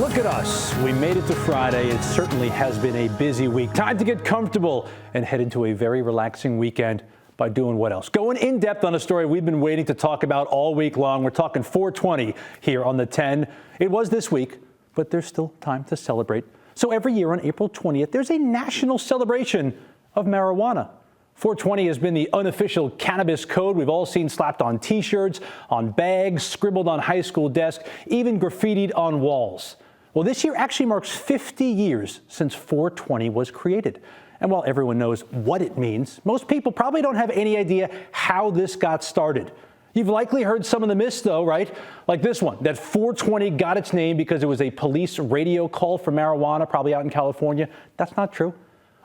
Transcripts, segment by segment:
Look at us. We made it to Friday. It certainly has been a busy week. Time to get comfortable and head into a very relaxing weekend by doing what else? Going in depth on a story we've been waiting to talk about all week long. We're talking 420 here on the 10. It was this week, but there's still time to celebrate. So every year on April 20th, there's a national celebration of marijuana. 420 has been the unofficial cannabis code we've all seen slapped on T-shirts, on bags, scribbled on high school desks, even graffitied on walls. Well, this year actually marks 50 years since 420 was created. And while everyone knows what it means, most people probably don't have any idea how this got started. You've likely heard some of the myths, though, right? Like this one, that 420 got its name because it was a police radio call for marijuana, probably out in California. That's not true.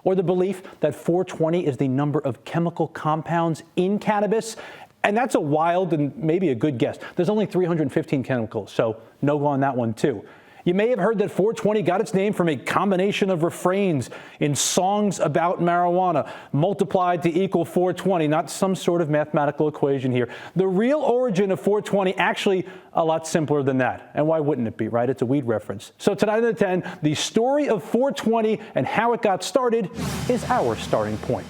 Or the belief that 420 is the number of chemical compounds in cannabis. And that's a wild and maybe a good guess. There's only 315 chemicals, so no go on that one, too. You may have heard that 420 got its name from a combination of refrains in songs about marijuana, multiplied to equal 420, not some sort of mathematical equation here. The real origin of 420 actually a lot simpler than that. And why wouldn't it be, right? It's a weed reference. So tonight on the 10, the story of 420 and how it got started is our starting point.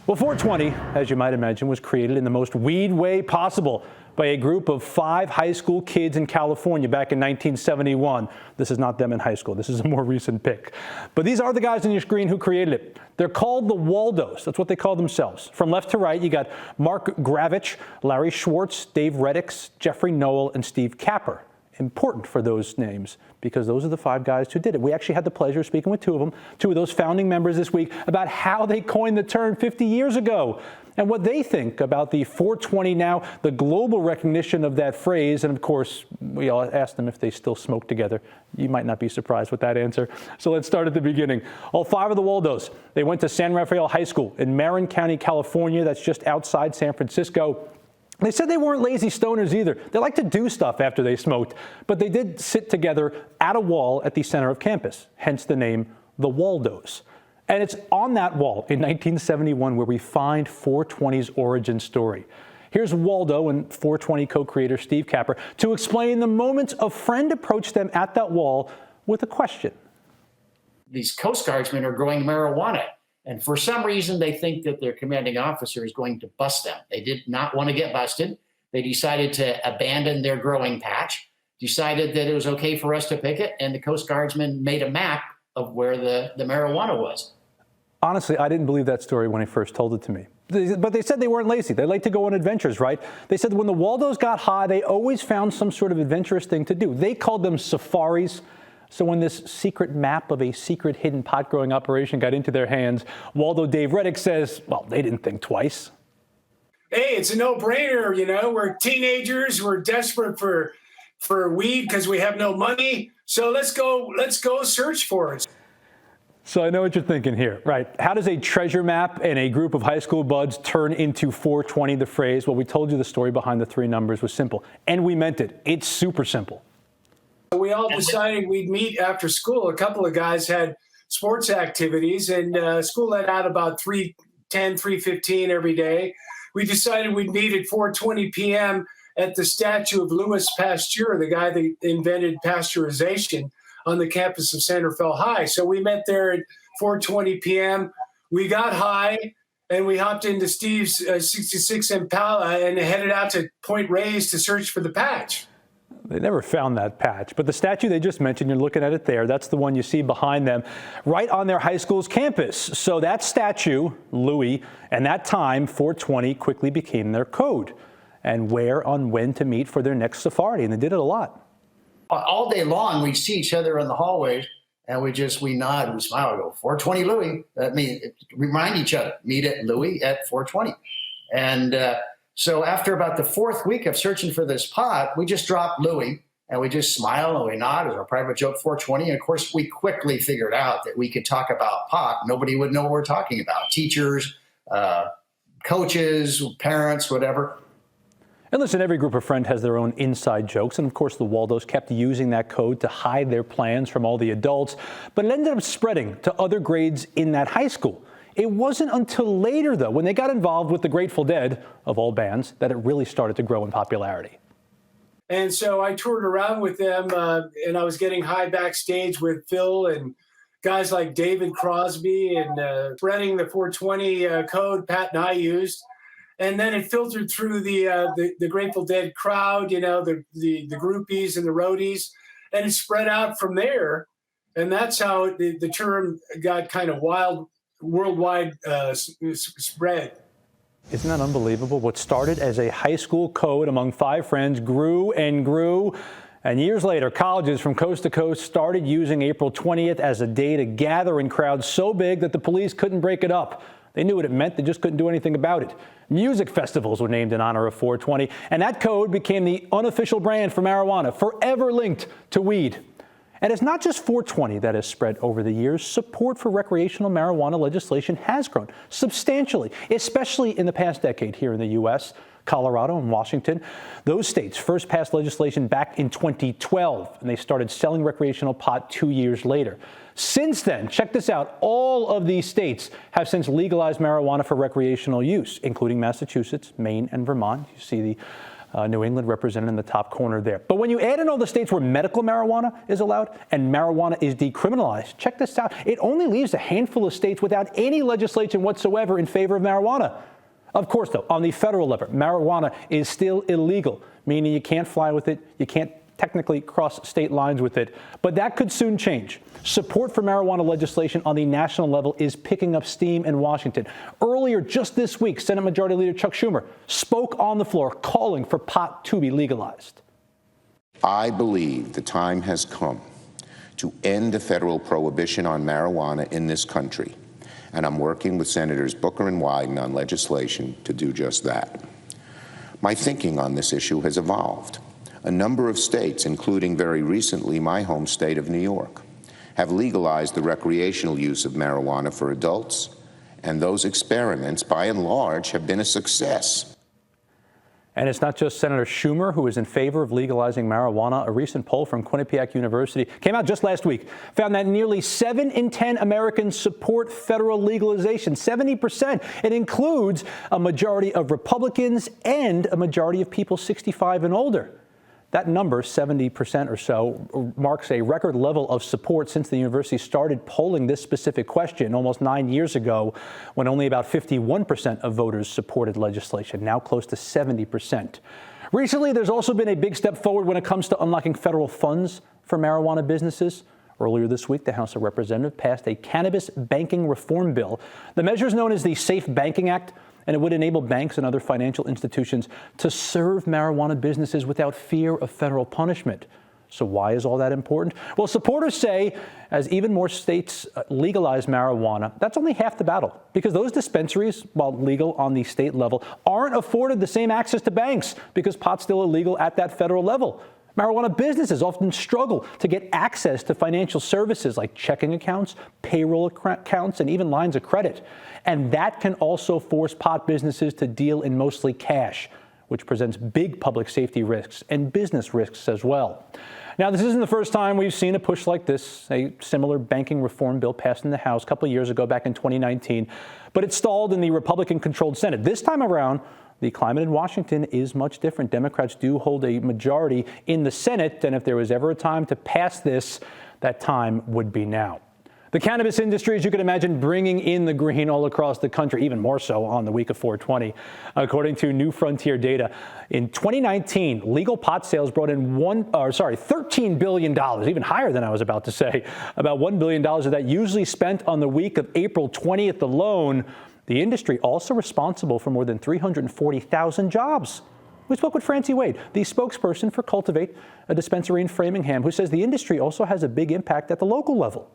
Well, 420, as you might imagine, was created in the most weed way possible by a group of 5 high school kids in California back in 1971. This is not them in high school. This is a more recent pick. But these are the guys on your screen who created it. They're called the Waldos. That's what they call themselves. From left to right, you got Mark Gravich, Larry Schwartz, Dave Reddix, Jeffrey Noel, and Steve Capper. Important for those names because those are the 5 guys who did it. We actually had the pleasure of speaking with 2 of them, 2 of those founding members this week, about how they coined the term 50 years ago and what they think about the 420 now, the global recognition of that phrase. And of course, we all asked them if they still smoke together. You might not be surprised with that answer. So let's start at the beginning. All 5 of the Waldos, they went to San Rafael High School in Marin County, California. That's just outside San Francisco. They said they weren't lazy stoners either. They liked to do stuff after they smoked, but they did sit together at a wall at the center of campus, hence the name the Waldos. And it's on that wall in 1971 where we find 420's origin story. Here's Waldo and 420 co-creator Steve Capper to explain the moment a friend approached them at that wall with a question. These Coast Guardsmen are growing marijuana. And for some reason, they think that their commanding officer is going to bust them. They did not want to get busted. They decided to abandon their growing patch, decided that it was okay for us to pick it, and the Coast Guardsmen made a map of where the marijuana was. Honestly, I didn't believe that story when he first told it to me. But they said they weren't lazy. They like to go on adventures, right? They said when the Waldos got high, they always found some sort of adventurous thing to do. They called them safaris. So when this secret map of a secret hidden pot growing operation got into their hands, Waldo Dave Reddick says, well, they didn't think twice. Hey, it's a no-brainer, you know. We're teenagers. We're desperate for weed because we have no money. So let's go search for it. So I know what you're thinking here, right? How does a treasure map and a group of high school buds turn into 420, the phrase? Well, we told you the story behind the 3 numbers was simple, and we meant it. It's super simple. We all decided we'd meet after school. A couple of guys had sports activities, and school let out about 3:10, 3:15 every day. We decided we'd meet at 4:20 p.m. at the statue of Louis Pasteur, the guy that invented pasteurization, on the campus of San Rafael High. So we met there at 4:20 p.m. We got high, and we hopped into Steve's 66 Impala and headed out to Point Reyes to search for the patch. They never found that patch, but the statue they just mentioned, you're looking at it there, that's the one you see behind them, right on their high school's campus. So that statue, Louis, and that time, 420, quickly became their code and where on when to meet for their next safari, and they did it a lot. All day long, we'd see each other in the hallways, and we nod and smile and go, 420 Louis. Remind each other, meet at Louis at 420. And so after about the 4th week of searching for this pot, we just dropped Louis, and we just smile and we nod as our private joke 420. And of course, we quickly figured out that we could talk about pot. Nobody would know what we're talking about. Teachers, coaches, parents, whatever. And listen, every group of friends has their own inside jokes. And of course, the Waldos kept using that code to hide their plans from all the adults. But it ended up spreading to other grades in that high school. It wasn't until later, though, when they got involved with the Grateful Dead, of all bands, that it really started to grow in popularity. And so I toured around with them, and I was getting high backstage with Phil and guys like David Crosby and spreading the 420 code Pat and I used. And then it filtered through the Grateful Dead crowd, the groupies and the roadies, and it spread out from there. And that's how the term got kind of worldwide spread. Isn't that unbelievable? What started as a high school code among 5 friends grew and grew. And years later, colleges from coast to coast started using April 20th as a day to gather in crowds so big that the police couldn't break it up. They knew what it meant. They just couldn't do anything about it. Music festivals were named in honor of 420. And that code became the unofficial brand for marijuana, forever linked to weed. And it's not just 420 that has spread over the years. Support for recreational marijuana legislation has grown substantially, especially in the past decade here in the U.S. Colorado and Washington. Those states first passed legislation back in 2012, and they started selling recreational pot 2 years later. Since then, check this out, all of these states have since legalized marijuana for recreational use, including Massachusetts, Maine, and Vermont. You see the New England represented in the top corner there. But when you add in all the states where medical marijuana is allowed and marijuana is decriminalized, check this out, it only leaves a handful of states without any legislation whatsoever in favor of marijuana. Of course, though, on the federal level, marijuana is still illegal, meaning you can't fly with it, you can't technically cross state lines with it, but that could soon change. Support for marijuana legislation on the national level is picking up steam in Washington. Earlier, just this week, Senate Majority Leader Chuck Schumer spoke on the floor calling for pot to be legalized. I believe the time has come to end the federal prohibition on marijuana in this country, and I'm working with Senators Booker and Wyden on legislation to do just that. My thinking on this issue has evolved. A number of states, including very recently my home state of New York, have legalized the recreational use of marijuana for adults, and those experiments, by and large, have been a success. And it's not just Senator Schumer who is in favor of legalizing marijuana. A recent poll from Quinnipiac University came out just last week, found that nearly 7 in 10 Americans support federal legalization, 70%. It includes a majority of Republicans and a majority of people 65 and older. That number, 70% or so, marks a record level of support since the university started polling this specific question almost 9 years ago, when only about 51% of voters supported legislation, now close to 70%. Recently, there's also been a big step forward when it comes to unlocking federal funds for marijuana businesses. Earlier this week, the House of Representatives passed a cannabis banking reform bill. The measure is known as the SAFE Banking Act, and it would enable banks and other financial institutions to serve marijuana businesses without fear of federal punishment. So why is all that important? Well, supporters say as even more states legalize marijuana, that's only half the battle, because those dispensaries, while legal on the state level, aren't afforded the same access to banks because pot's still illegal at that federal level. Marijuana businesses often struggle to get access to financial services like checking accounts, payroll accounts, and even lines of credit. And that can also force pot businesses to deal in mostly cash, which presents big public safety risks and business risks as well. Now, this isn't the first time we've seen a push like this. A similar banking reform bill passed in the House a couple of years ago, back in 2019, but it stalled in the Republican-controlled Senate. This time around, the climate in Washington is much different. Democrats do hold a majority in the Senate, and if there was ever a time to pass this, that time would be now. The cannabis industry, as you can imagine, bringing in the green all across the country, even more so on the week of 420. According to New Frontier data, in 2019, legal pot sales brought in $13 billion, even higher than I was about to say. About $1 billion of that usually spent on the week of April 20th alone. The industry also responsible for more than 340,000 jobs. We spoke with Francie Wade, the spokesperson for Cultivate, a dispensary in Framingham, who says the industry also has a big impact at the local level.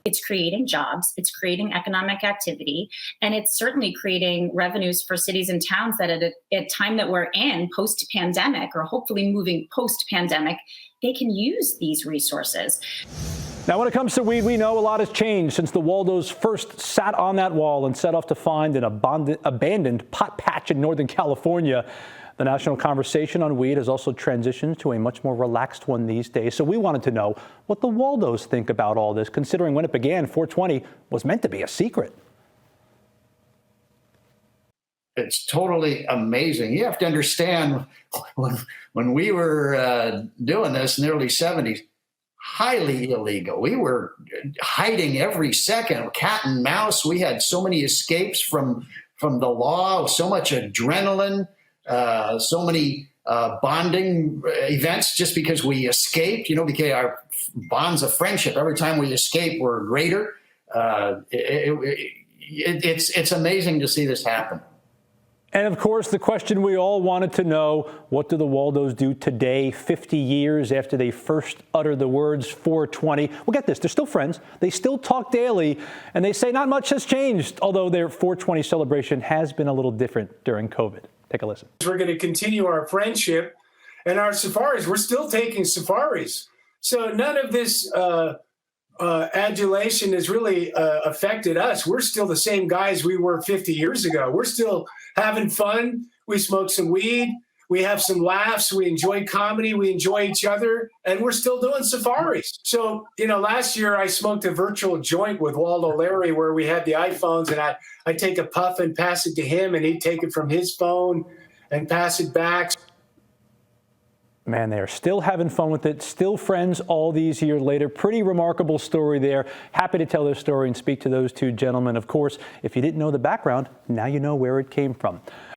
It's creating jobs, it's creating economic activity, and it's certainly creating revenues for cities and towns that at a time that we're in post-pandemic, or hopefully moving post-pandemic, they can use these resources. Now, when it comes to weed, we know a lot has changed since the Waldos first sat on that wall and set off to find an abandoned pot patch in Northern California. The national conversation on weed has also transitioned to a much more relaxed one these days. So we wanted to know what the Waldos think about all this, considering when it began, 420 was meant to be a secret. it's totally amazing. You have to understand when we were doing this in the early 70s, highly illegal. We were hiding every second, cat and mouse. We had so many escapes from the law, so much adrenaline, so many bonding events just because we escaped, because our bonds of friendship, every time we escape, were greater. It's amazing to see this happen. And of course, the question we all wanted to know, what do the Waldos do today, 50 years after they first uttered the words 420? Well, get this, they're still friends. They still talk daily, and they say not much has changed, although their 420 celebration has been a little different during COVID. Take a listen. We're going to continue our friendship and our safaris. We're still taking safaris. So none of this adulation has really affected us. We're still the same guys we were 50 years ago. We're still having fun. We smoke some weed. We have some laughs. We enjoy comedy. We enjoy each other. And we're still doing safaris. So, last year I smoked a virtual joint with Waldo Larry where we had the iPhones, and I'd take a puff and pass it to him, and he'd take it from his phone and pass it back. Man, they are still having fun with it, still friends all these years later. Pretty remarkable story there. Happy to tell this story and speak to those two gentlemen. Of course, if you didn't know the background, now you know where it came from.